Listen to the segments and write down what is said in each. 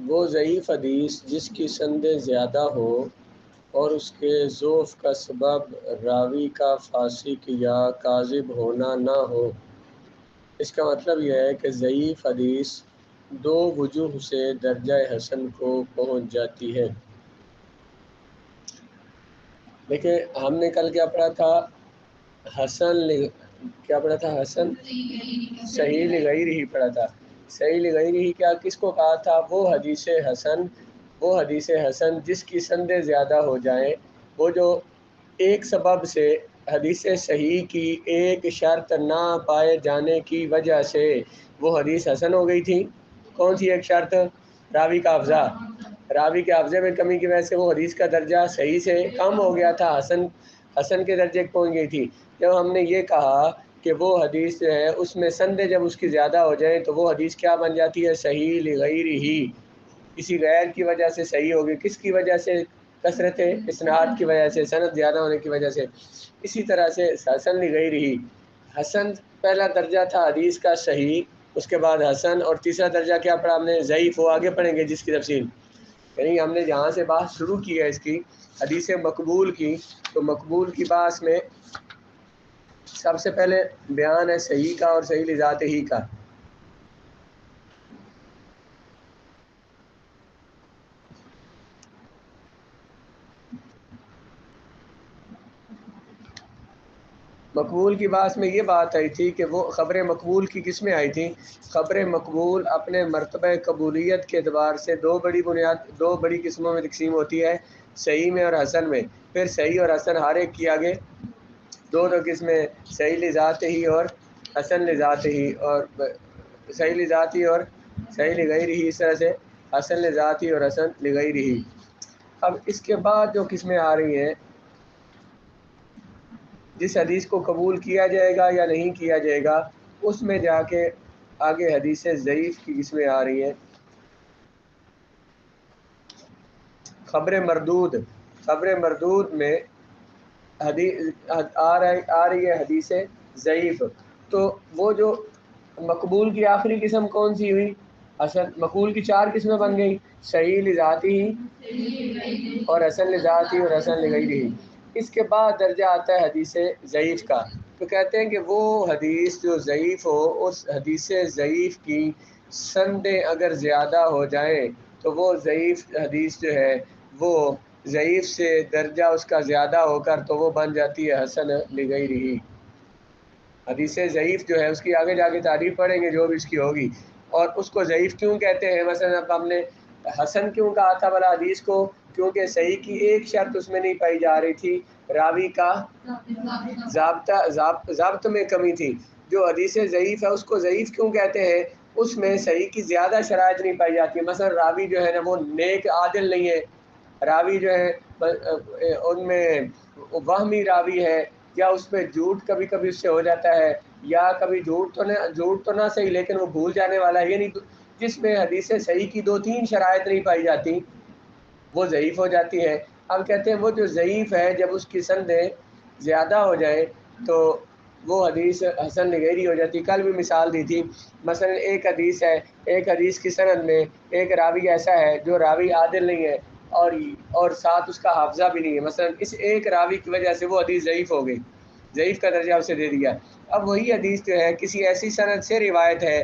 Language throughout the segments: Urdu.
وہ ضعیف حدیث جس کی سندیں زیادہ ہو اور اس کے ضعف کا سبب راوی کا فاسق یا کاذب ہونا نہ ہو۔ اس کا مطلب یہ ہے کہ ضعیف حدیث دو وجوہ سے درجہ حسن کو پہنچ جاتی ہے۔ دیکھیں ہم نے کل کیا پڑھا تھا، کیا پڑھا تھا؟ حسن صحیح لغیرہ ہی پڑھا تھا۔ صحیح لغیرہ ہی کیا کس کو کہا تھا؟ وہ حدیث حسن جس کی سندیں زیادہ ہو جائیں، وہ جو ایک سبب سے حدیث صحیح کی ایک شرط نہ پائے جانے کی وجہ سے وہ حدیث حسن ہو گئی تھی۔ کون سی ایک شرط؟ راوی کا حافظہ۔ راوی کے حافظے میں کمی کی وجہ سے وہ حدیث کا درجہ صحیح سے کم ہو گیا تھا، حسن کے درجے پہنچ گئی تھی۔ جب ہم نے یہ کہا کہ وہ حدیث جو ہے اس میں سندیں جب اس کی زیادہ ہو جائیں تو وہ حدیث کیا بن جاتی ہے؟ صحیح لغیرہ ہی، کسی غیر کی وجہ سے صحیح ہوگی۔ کس کی وجہ سے؟ کثرت اسناد کی وجہ سے، سند زیادہ ہونے کی وجہ سے۔ اسی طرح سے حسن لغیرہ ہی، حسن پہلا درجہ تھا حدیث کا صحیح، اس کے بعد حسن، اور تیسرا درجہ کیا پڑھا ہم نے؟ ضعیف۔ وہ آگے پڑھیں گے جس کی تفصیل، یعنی ہم نے جہاں سے بات شروع کی ہے اس کی حدیث مقبول کی، تو مقبول کی بات میں سب سے پہلے بیان ہے صحیح کا اور صحیح لذات ہی کا۔ مقبول کی بات میں یہ بات آئی تھی کہ وہ خبر مقبول کی کس میں آئی تھی؟ خبر مقبول اپنے مرتبہ قبولیت کے اعتبار سے دو بڑی قسموں میں تقسیم ہوتی ہے، صحیح میں اور حسن میں۔ پھر صحیح اور حسن ہر ایک کی آگے دو قسمیں، صحیح لذات ہی اور حسن لذات ہی، اور صحیح لذات ہی اور صحیح لغیرہ ہی، اس طرح سے حسن لذات ہی اور حسن لغیرہ ہی۔ اب اس کے بعد جو قسمیں آ رہی ہیں، جس حدیث کو قبول کیا جائے گا یا نہیں کیا جائے گا، اس میں جا کے آگے حدیث ضعیف کی قسمیں آ رہی ہیں۔ خبر مردود میں آ رہی ہے حدیث ضعیف، تو وہ جو مقبول کی آخری قسم کون سی ہوئی؟ حسن۔ مقبول کی چار قسمیں بن گئی، صحیح لذاتی ہی اور حسن لذاتی اور حسن لغیرہ ہی۔ اس کے بعد درجہ آتا ہے حدیث ضعیف کا، تو کہتے ہیں کہ وہ حدیث جو ضعیف ہو، اس حدیث ضعیف کی سندیں اگر زیادہ ہو جائیں تو وہ ضعیف حدیث جو ہے وہ ضعیف سے درجہ اس کا زیادہ ہو کر تو وہ بن جاتی ہے حسن لغیرہ ہی۔ حدیث ضعیف جو ہے اس کی آگے جا کے تعریف پڑھیں گے جو بھی اس کی ہوگی، اور اس کو ضعیف کیوں کہتے ہیں۔ مثلا اب ہم نے حسن کیوں کہا تھا بلا حدیث کو؟ کیونکہ صحیح کی ایک شرط اس میں نہیں پائی جا رہی تھی، راوی کا ضابط میں کمی تھی۔ جو حدیث ضعیف ہے اس کو ضعیف کیوں کہتے ہیں؟ اس میں صحیح کی زیادہ شرائط نہیں پائی جاتی۔ مثلا راوی جو ہے نا وہ نیک عادل نہیں ہے، راوی جو ہے ان میں وہمی راوی ہے، یا اس میں جھوٹ کبھی کبھی اس سے ہو جاتا ہے، یا کبھی جھوٹ تو نہ صحیح لیکن وہ بھول جانے والا ہے، یعنی جس میں حدیث صحیح کی دو تین شرائط نہیں پائی جاتی وہ ضعیف ہو جاتی ہے۔ اب کہتے ہیں وہ جو ضعیف ہے جب اس کی سندیں زیادہ ہو جائیں تو وہ حدیث حسن لغیرہ ہو جاتی۔ کل بھی مثال دی تھی، مثلا ایک حدیث ہے، ایک حدیث کی سند میں ایک راوی ایسا ہے جو راوی عادل نہیں ہے اور ساتھ اس کا حافظہ بھی نہیں ہے، مثلا اس ایک راوی کی وجہ سے وہ حدیث ضعیف ہو گئی، ضعیف کا درجہ اسے دے دیا۔ اب وہی حدیث جو ہے کسی ایسی سند سے روایت ہے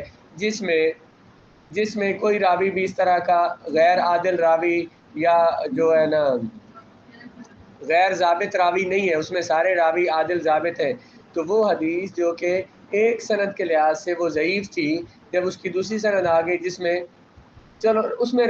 جس میں کوئی راوی بھی اس طرح کا غیر عادل راوی یا جو ہے نا غیر ضابط راوی نہیں ہے، اس میں سارے راوی عادل ضابط ہیں، تو وہ حدیث جو کہ ایک سند کے لحاظ سے وہ ضعیف تھی، جب اس کی دوسری سند آ گئی جس میں چلو اس میں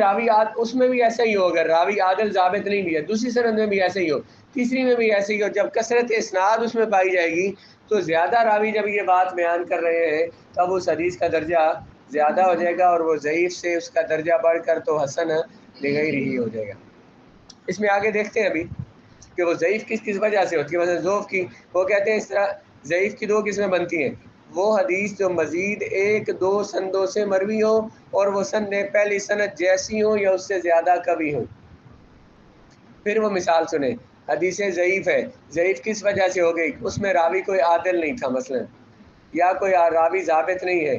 اس میں بھی ایسا ہی ہو، اگر راوی عادل ضابط نہیں بھی ہے دوسری سند میں بھی ایسا ہی ہو، تیسری میں بھی ایسے ہی ہو، جب کثرت اسناد اس میں پائی جائے گی تو زیادہ راوی جب یہ بات بیان کر رہے ہیں تب اس حدیث کا درجہ زیادہ ہو جائے گا، اور وہ ضعیف سے اس کا درجہ بڑھ کر تو حسن لغیرہ ہی ہو جائے گا۔ اس میں آگے دیکھتے ہیں ابھی کہ وہ ضعیف کس وجہ سے ہوتی ہے۔ مثلا ضعف کی وہ کہتے ہیں اس طرح ضعیف کی دو قسمیں بنتی ہیں، وہ حدیث جو مزید ایک دو سندوں سے مروی ہو اور وہ سندیں پہلی سند جیسی ہوں یا اس سے زیادہ کبھی ہوں۔ پھر وہ مثال سنیں، حدیث ضعیف ہے، ضعیف کس وجہ سے ہو گئی؟ اس میں راوی کوئی عادل نہیں تھا مثلا، یا کوئی راوی ضابط نہیں ہے،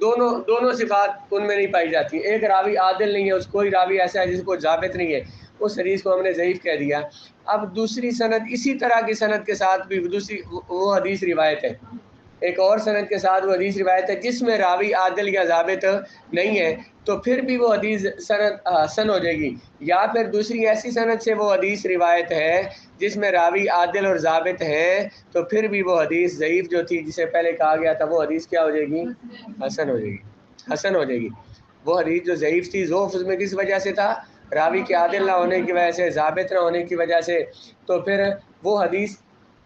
دونوں صفات ان میں نہیں پائی جاتی. ایک راوی عادل نہیں ہے، اس کوئی راوی ایسا ہے جس کو ضابط نہیں ہے، اس حدیث کو ہم نے ضعیف کہہ دیا. اب دوسری سند اسی طرح کی سند کے ساتھ بھی دوسری وہ حدیث روایت ہے، ایک اور سند کے ساتھ وہ حدیث روایت ہے جس میں راوی عادل یا ضابط نہیں ہے، تو پھر بھی وہ حدیث سند حسن ہو جائے گی. یا پھر دوسری ایسی سند سے وہ حدیث روایت ہے جس میں راوی عادل اور ضابط ہیں، تو پھر بھی وہ حدیث ضعیف جو تھی جسے پہلے کہا گیا تھا وہ حدیث کیا ہو جائے گی؟ حسن ہو جائے گی. حسن ہو جائے گی. وہ حدیث جو ضعیف تھی، ضعف اس میں کس وجہ سے تھا؟ راوی کے عادل نہ ہونے کی وجہ سے، ضابط نہ ہونے کی وجہ سے. تو پھر وہ حدیث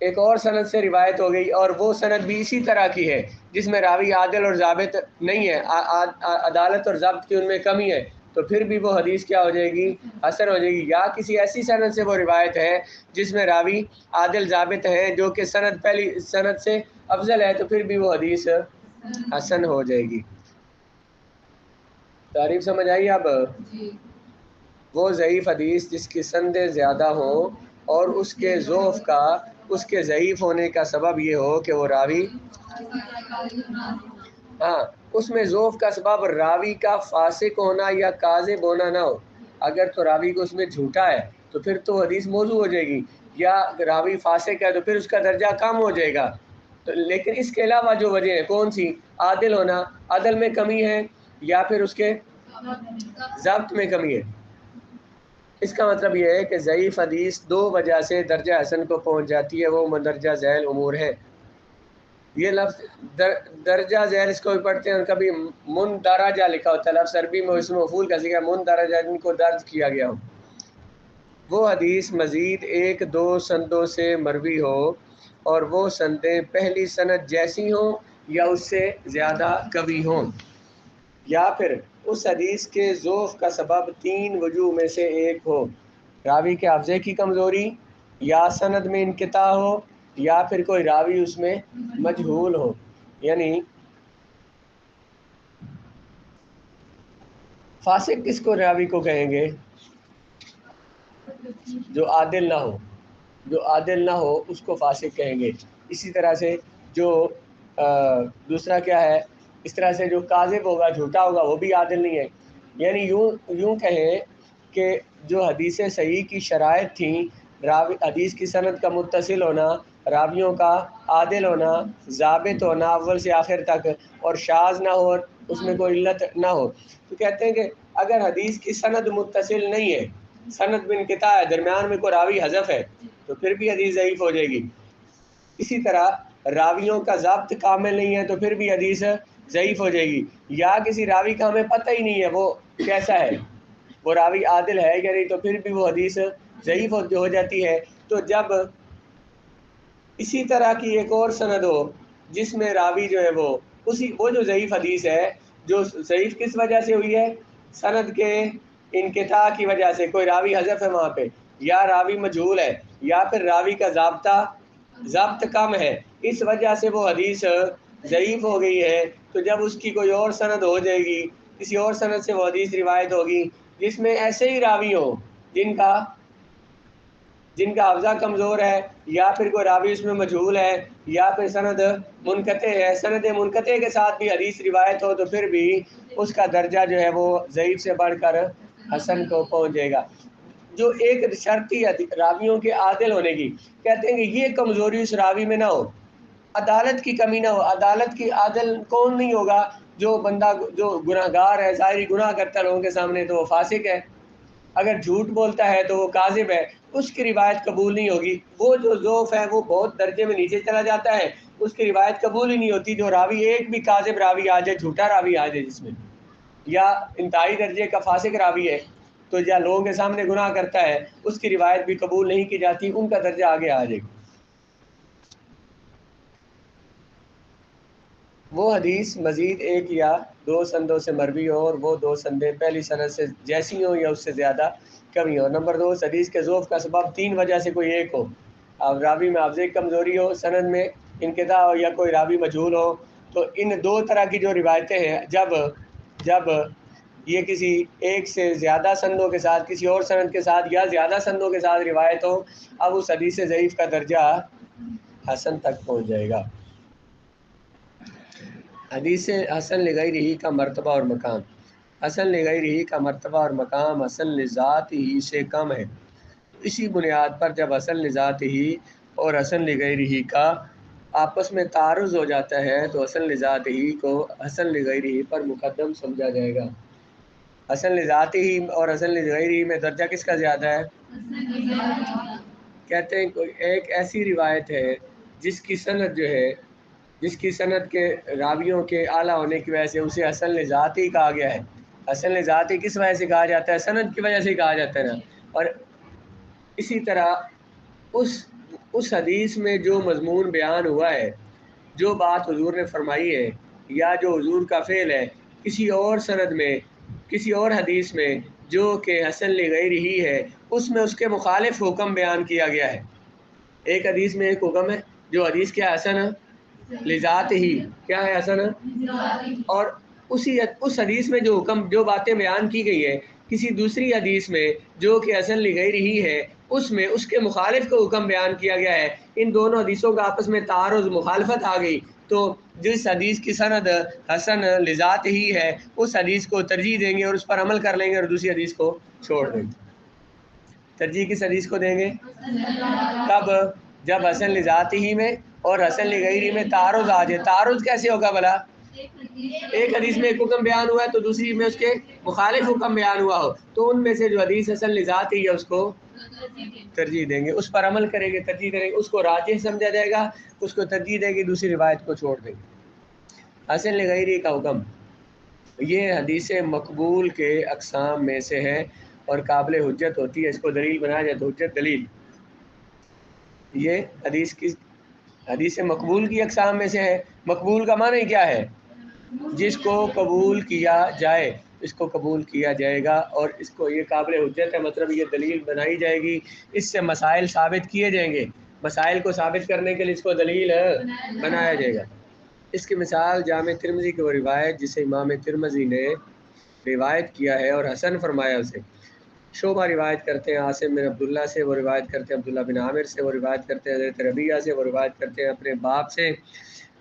ایک اور سند سے روایت ہو گئی، اور وہ سند بھی اسی طرح کی ہے جس میں راوی عادل اور ضابط نہیں ہے، عدالت اور ضبط کی ان میں کمی ہے، تو پھر بھی وہ حدیث کیا ہو جائے گی؟ حسن ہو جائے گی. یا کسی ایسی سند سے وہ روایت ہے جس میں راوی عادل ضابط ہیں جو کہ سند پہلی سند سے افضل ہے، تو پھر بھی وہ حدیث حسن ہو جائے گی. تعریف سمجھ آئی اب؟ وہ ضعیف حدیث جس کی سندیں زیادہ ہوں اور اس کے ضعف کا، اس کے ضعیف ہونے کا سبب یہ ہو کہ وہ راوی، ہاں اس میں ضعف کا سبب راوی کا فاسق ہونا یا کاذب ہونا نہ ہو. اگر تو راوی کو اس میں جھوٹا ہے تو پھر تو حدیث موضوع ہو جائے گی، یا راوی فاسق ہے تو پھر اس کا درجہ کم ہو جائے گا. لیکن اس کے علاوہ جو وجہ ہے کون سی؟ عادل ہونا، عدل میں کمی ہے یا پھر اس کے ضبط میں کمی ہے. اس کا مطلب یہ ہے کہ ضعیف حدیث دو وجہ سے درجہ حسن کو پہنچ جاتی ہے، وہ مندرجہ ذیل امور ہے. یہ لفظ درجہ ذیل اس کو بھی پڑھتے ہیں، کبھی مندرجہ لکھا ہوتا ہے، لفظ عربی میں اس مفعول کا صیغہ مندرجہ، جن کو درج کیا گیا ہو. وہ حدیث مزید ایک دو سندوں سے مروی ہو اور وہ سندیں پہلی سند جیسی ہوں یا اس سے زیادہ قوی ہوں، یا پھر اس حدیث کے ضعف کا سبب تین وجوہ میں سے ایک ہو: راوی کے حافظے کی کمزوری، یا سند میں انقطاع ہو، یا پھر کوئی راوی اس میں مجہول ہو. یعنی فاسق کس کو راوی کو کہیں گے؟ جو عادل نہ ہو، جو عادل نہ ہو اس کو فاسق کہیں گے. اسی طرح سے جو دوسرا کیا ہے، اس طرح سے جو کاذب ہوگا، جھوٹا ہوگا، وہ بھی عادل نہیں ہے. یعنی یوں کہیں کہ جو حدیث صحیح کی شرائط تھیں، راوی حدیث کی سند کا متصل ہونا، راویوں کا عادل ہونا، ضابط ہونا اول سے آخر تک، اور شاذ نہ ہو، اس میں کوئی علت نہ ہو، تو کہتے ہیں کہ اگر حدیث کی سند متصل نہیں ہے، سند میں انقطاع ہے، درمیان میں کوئی راوی حذف ہے، تو پھر بھی حدیث ضعیف ہو جائے گی. اسی طرح راویوں کا ضابط کامل نہیں ہے تو پھر بھی حدیث ضعیف ہو جائے گی. یا کسی راوی کا ہمیں پتہ ہی نہیں ہے وہ کیسا ہے، وہ راوی عادل ہے یا نہیں، تو پھر بھی وہ حدیث ضعیف ہو جاتی ہے. تو جب اسی طرح کی ایک اور سند ہو جس میں راوی جو ہے وہ جو ضعیف حدیث ہے، جو ضعیف کس وجہ سے ہوئی ہے؟ سند کے انقطاع کی وجہ سے، کوئی راوی حذف ہے وہاں پہ، یا راوی مجہول ہے، یا پھر راوی کا ضابط کم ہے، اس وجہ سے وہ حدیث ضعیف ہو گئی ہے. تو جب اس کی کوئی اور سند ہو جائے گی، کسی اور سند سے وہ حدیث روایت ہوگی جس میں ایسے ہی راوی ہوں جن کا حافظہ کمزور ہے، یا پھر کوئی راوی اس میں مجہول ہے، یا پھر سند منقطع ہے، سند منقطع کے ساتھ بھی حدیث روایت ہو تو پھر بھی اس کا درجہ جو ہے وہ ضعیف سے بڑھ کر حسن کو پہنچ جائے گا. جو ایک شرطی راویوں کے عادل ہونے کی، کہتے ہیں کہ یہ کمزوری اس راوی میں نہ ہو، عدالت کی کمی نہ ہو. عدالت کی عادل کون نہیں ہوگا؟ جو بندہ جو گناہ گار ہے، ظاہری گناہ کرتا ہے لوگوں کے سامنے، تو وہ فاسق ہے. اگر جھوٹ بولتا ہے تو وہ کاذب ہے، اس کی روایت قبول نہیں ہوگی. وہ جو ضعف ہے وہ بہت درجے میں نیچے چلا جاتا ہے، اس کی روایت قبول ہی نہیں ہوتی. جو راوی ایک بھی کاذب راوی آ جائے، جھوٹا راوی آ جائے جس میں، یا انتہائی درجے کا فاسق راوی ہے، تو یا لوگوں کے سامنے گناہ کرتا ہے، اس کی روایت بھی قبول نہیں کی جاتی، ان کا درجہ آگے آ جائے گا. وہ حدیث مزید ایک یا دو سندوں سے مروی ہو اور وہ دو سندیں پہلی سند سے جیسی ہوں یا اس سے زیادہ کمی ہو. نمبر 2، حدیث کے ضعف کا سبب تین وجہ سے کوئی ایک ہو: اب راوی میں حافظے کی کمزوری ہو، سند میں انقطاع ہو، یا کوئی راوی مجہول ہو. تو ان دو طرح کی جو روایتیں ہیں، جب یہ کسی ایک سے زیادہ سندوں کے ساتھ، کسی اور سند کے ساتھ یا زیادہ سندوں کے ساتھ روایت ہو، اب اس حدیث ضعیف کا درجہ حسن تک پہنچ جائے گا. حدیث حسن لغیرہ کا مرتبہ اور مقام، حسن لغیرہ کا مرتبہ اور مقام حسن لذات ہی سے کم ہے، اسی بنیاد پر جب حسن لذات ہی اور حسن لغیرہ کا آپس میں تعارض ہو جاتا ہے تو حسن لذات ہی کو حسن لغیرہ پر مقدم سمجھا جائے گا۔ حسن لذات ہی اور حسن لغیرہ میں درجہ کس کا زیادہ ہے؟ کہتے ہیں کوئی ایک ایسی روایت ہے جس کی سند جو ہے، جس کی سند کے راویوں کے اعلیٰ ہونے کی وجہ سے اسے حسن لذاتی کہا گیا ہے۔ حسن لذاتی کس وجہ سے کہا جاتا ہے؟ سند کی وجہ سے کہا جاتا ہے نا۔ اور اسی طرح اس حدیث میں جو مضمون بیان ہوا ہے، جو بات حضور نے فرمائی ہے یا جو حضور کا فعل ہے، کسی اور سند میں، کسی اور حدیث میں جو کہ حسن لغیرہ ہی ہے، اس میں اس کے مخالف حکم بیان کیا گیا ہے۔ ایک حدیث میں ایک حکم ہے جو حدیث کیا حسن ہے؟ لذات ہی کیا ہے؟ حسن ہے۔ اور اس حدیث میں جو حکم، جو باتیں بیان کی گئی ہے، کسی دوسری حدیث میں جو کہ حسن لغیرہ ہی ہے، اس میں اس کے مخالف کو حکم بیان کیا گیا ہے۔ ان دونوں حدیثوں کا آپس میں تعارض، مخالفت آ گئی، تو جس حدیث کی سند حسن لذات ہی ہے اس حدیث کو ترجیح دیں گے اور اس پر عمل کر لیں گے، اور دوسری حدیث کو چھوڑ دیں گے۔ ترجیح کس حدیث کو دیں گے؟ کب؟ جب حسن لذات ہی میں اور حسن لغیرہ میں تعارض آ جائے۔ تعارض کیسے ہوگا بھلا؟ ایک حدیث میں ایک حکم بیان ہوا ہے تو دوسری میں اس کے مخالف حکم بیان ہوا ہو، تو ان میں سے جو حدیث حسن لذات ہی ہے اس کو ترجیح دیں گے، اس پر عمل کریں گے، ترجیح دیں گے، اس کو راجح سمجھا جائے گا، اس کو ترجیح دیں گے، دوسری روایت کو چھوڑ دیں گے۔ حسن لغیرہ کا حکم یہ حدیث مقبول کے اقسام میں سے ہے اور قابل حجت ہوتی ہے۔ اس کو دلیل بنایا جائے تو حجت دلیل، یہ حدیث مقبول کی اقسام میں سے ہے۔ مقبول کا معنی کیا ہے؟ جس کو قبول کیا جائے، اس کو قبول کیا جائے گا، اور اس کو یہ قابل حجت ہے، مطلب یہ دلیل بنائی جائے گی، اس سے مسائل ثابت کیے جائیں گے، مسائل کو ثابت کرنے کے لیے اس کو دلیل بنایا جائے گا۔ اس کی مثال جامع ترمذی کی وہ روایت جسے امام ترمذی نے روایت کیا ہے اور حسن فرمایا اسے۔ شعبہ روایت کرتے ہیں عاصم بن عبداللہ سے، وہ روایت کرتے ہیں عبداللہ بن عامر سے، وہ روایت کرتے ہیں حضرت ربیعہ سے، وہ روایت کرتے ہیں اپنے باپ سے،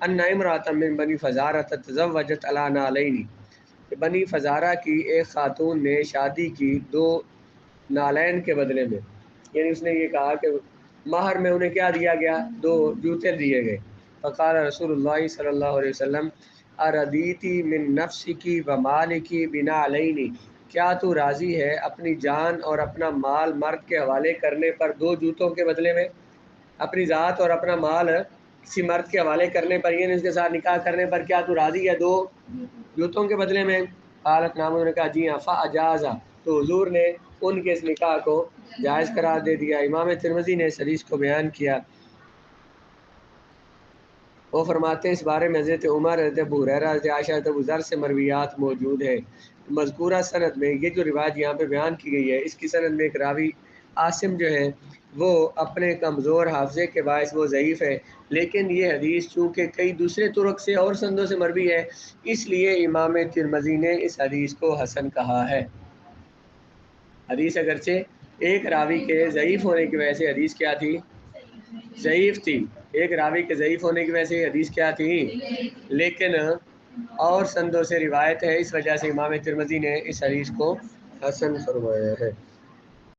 ان امرأۃ من بنی فزارہ تزوجت علی نعلین، کہ بنی فزارہ کی ایک خاتون نے شادی کی 2 نالین کے بدلے میں، یعنی اس نے یہ کہا کہ مہر میں انہیں کیا دیا گیا؟ 2 جوتے دیے گئے۔ فقال رسول اللہ صلی اللہ علیہ وسلم اردیتی من نفسکی و مالکی بنعلین، کیا تو راضی ہے اپنی جان اور اپنا مال مرد کے حوالے کرنے پر 2 جوتوں کے بدلے میں؟ اپنی ذات اور اپنا مال کسی مرد کے حوالے کرنے پر، یعنی اس کے ساتھ نکاح کرنے پر کیا تو راضی ہے 2 جوتوں کے بدلے میں؟ حالت ناموں نے کہا جی ہاں، فاجازہ، تو حضور نے ان کے اس نکاح کو جائز قرار دے دیا۔ امام ترمذی نے اس حدیث کو بیان کیا، وہ فرماتے ہیں اس بارے میں حضرت عمر، حضرت ابو ہریرہ، حضرت عائشہ، حضرت ابو ذر سے مرویات موجود ہیں۔ مذکورہ سند میں یہ جو روایت یہاں پہ بیان کی گئی ہے، اس کی سند میں ایک راوی عاصم جو ہے وہ اپنے کمزور حافظے کے باعث وہ ضعیف ہے، لیکن یہ حدیث چونکہ کئی دوسرے طرق سے اور سندوں سے مروی ہے، اس لیے امام ترمذی نے اس حدیث کو حسن کہا ہے۔ حدیث اگرچہ ایک راوی کے ضعیف ہونے کی وجہ سے حدیث کیا تھی؟ ضعیف تھی، ایک راوی کے ضعیف ہونے کی وجہ سے حدیث کیا تھی؟ لیکن اور سندوں سے روایت ہے، اس وجہ سے امام ترمذی نے اس حدیث کو حسن فرمایا ہے۔